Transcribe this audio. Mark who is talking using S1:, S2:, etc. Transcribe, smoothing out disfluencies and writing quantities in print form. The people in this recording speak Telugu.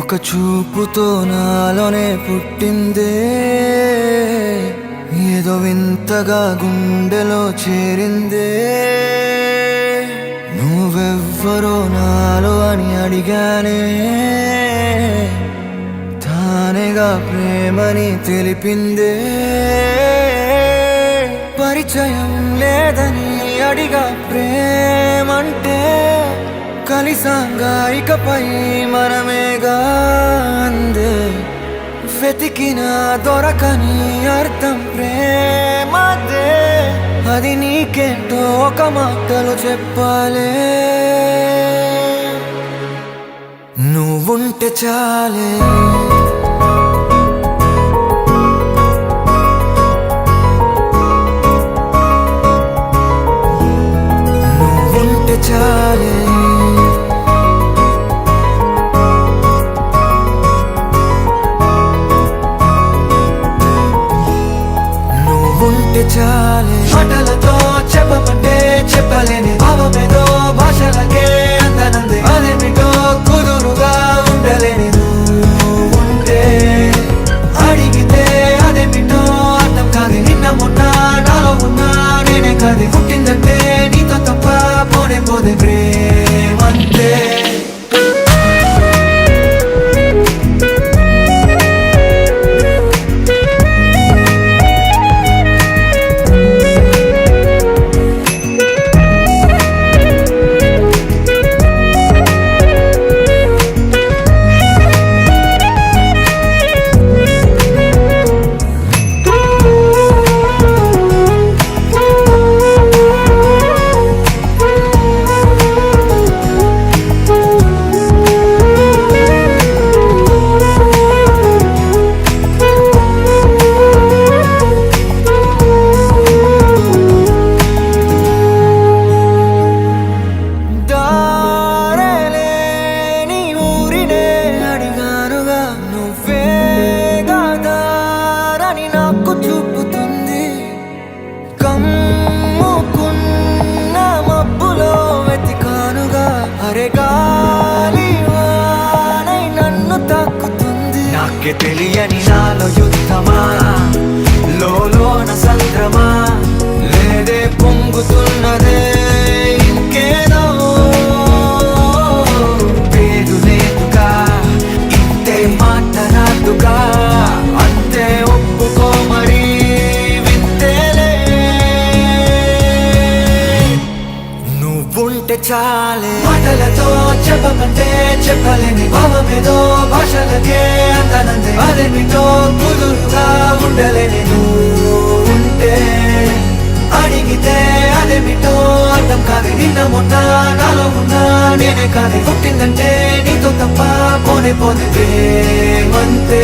S1: ఒక చూపుతో నాలోనే పుట్టిందే, ఏదో వింతగా గుండెలో చేరిందే. నువ్వెవ్వరో నాలో అని అడిగానే, తానేగా ప్రేమని తెలిపిందే. పరిచయం లేదని అడిగా ప్రేమంటే, కలిసాంగా ఇకపై మనమేగా అందే. వెతికిన దొరకని అర్థం ప్రేమదే, అది నీకేంటో ఒక మాటలో చెప్పాలే. నువ్వుంటే చాలే, నువ్వుంటే చాలే, నువ్వుంటే చాలే. మాటలతో చెప్పమంటే చెప్పలేని భావమేదో భాషలకే అందనందే. అదేమిటో కుదురుగా ఉండలేని నువ్వుంటే, అడిగితే అదేమిటో అర్థం కాదు. నిన్న మొన్న నాలో ఉన్నా నేనే కాదు. పుట్టిందంటే నీతో తప్ప పోనే పోదే ప్రేమంతే. చూపుతుంది కమ్ముకున్న మబ్బులో వెతికానుగా. అరే గాలి వానై నన్ను తాకుతుంది. నాకే తెలియని నాలో యుద్ధమా, లోన సంద్రమా, లేదే పొంగుతున్నదే ఇంకేదో. పేరు లేదుగా, ఇంతే మాట రాదుగా, అంతే ఒప్పుకో మరి వింతేలే. నువ్వుంటే చాలే, మాటలతో చెప్పమంటే చెప్పలేని భావమేదో భాషలకే అందనందే. అదేమిటో కుదురుగా ఉండలేని నువ్వుంటే, అడిగితే అదేమిటో అర్థం కాదు. నిన్న మొన్న నాలో ఉన్నా నేనే కాదు. పుట్టిందంటే నీతో తప్ప పోనే పోతే ప్రేమంతే.